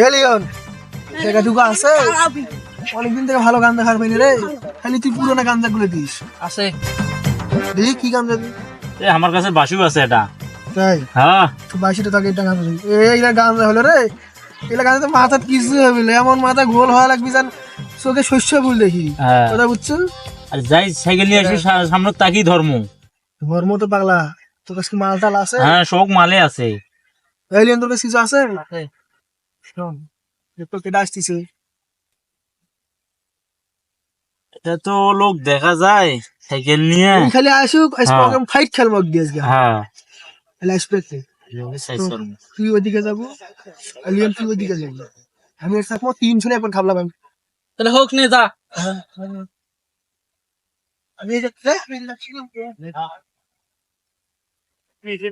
Allion জায়গা টুকু আছে অনেকদিন থেকে ভালো গাঞ্জা খাওয়ার পাইনি রে, খালি তুই পুরোনো গাঞ্জা গুলো দিস। আছে দেখি কি গাঞ্জা দিস। আমার কাছে বাসু আছে এটা। তাই হ্যাঁ তো 22 টাকা এটা গাঞ্জা দিস। এইটা গাঞ্জা হলো রে, এগুলা গাঞ্জা তো মাথাত কিছু হবে না, এমন মাথা গোল হওয়া লাগবি জান চোখে শস্য ফুল দেখি। হ্যাঁ। কথা বুঝছো? আর যাই সাইকেল নিয়ে এসে সামনে তাকি ধর্ম। ধর্ম তো পাগলা, তোর কাছে কি মাল টাল আছে? হ্যাঁ শোক মালে আছে। এলিয়ন তোর কাছে কিছু আছে? শোন তো কেটে আসতেছে। এটা তো লোক দেখা যায় সাইকেল নিয়ে। তুই খালি আসুক, হ্যাঁ। ফাইট খেলবো আজকে। হ্যাঁ খালি আসবে তুই ওইদিকে যাবো, এলিয়ন তুই ওইদিকে যাবি, আমি এর সাথে 3 জনে এখন খাবলাম। আমি তাহলে হোক নে যা। আমি এই যে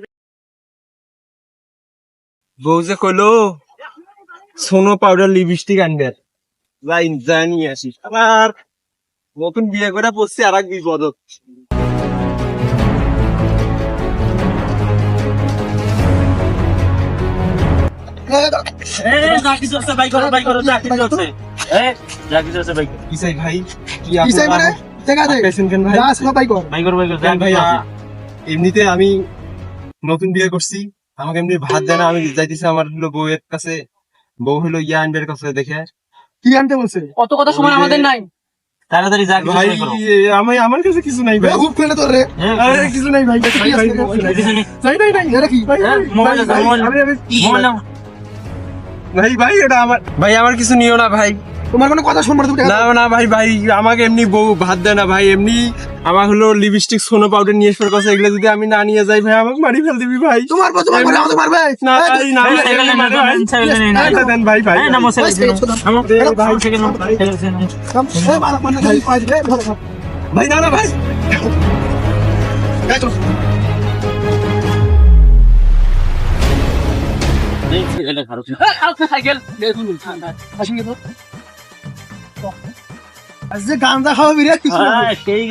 বউ যে কইলো সোনো পাউডার লিপস্টিক আনবে, যাই জানি আসি। আবার নতুন বিয়ে করে পড়ছি আর এক বিপদ। কি চাই ভাই? কি কি চাই মানে? দেখা দে পেশেন্ট কেন ভাই? যা সবাই কর। ভাই এমনিতে আমি নতুন বিয়ে করছি, আমাকে এমনি ভাত দেয় না। আমি যাইতেছি আমার হলো বউয়ের কাছে, বউ হলো ইয়া আনবের কাছে দেখে। কি আনতে বলছে? অত কথা সময় আমাদের নাই, তাড়াতাড়ি যা। ভাই আমার কাছে কিছু নাই ভাই। খুব খেলে তোর রে। আরে কিছু নাই ভাই। যাই নাই নাই এটা কি ভাই? ভাই ভাই এটা আমার ভাই, আমার কিছু নিও না ভাই। তোমার কোনো কথা শুনবো না তুমি। না না ভাই ভাই, আমাকে এমনি বউ ভাত দেয় না ভাই। এমনি আমার হলো লিপস্টিক সোনো পাউডার নিয়ে আসার কথা, এগুলো যদি আমি না নিয়ে যাই ভাই আমাকে মারি ফেল দিবি ভাই। তোমার বলে আমাকে মারবে না ভাই না দেন ভাই ভাই ভাই না না ভাই। আজ যে গাঁজা খাওয়া বিরাট কিছু সেই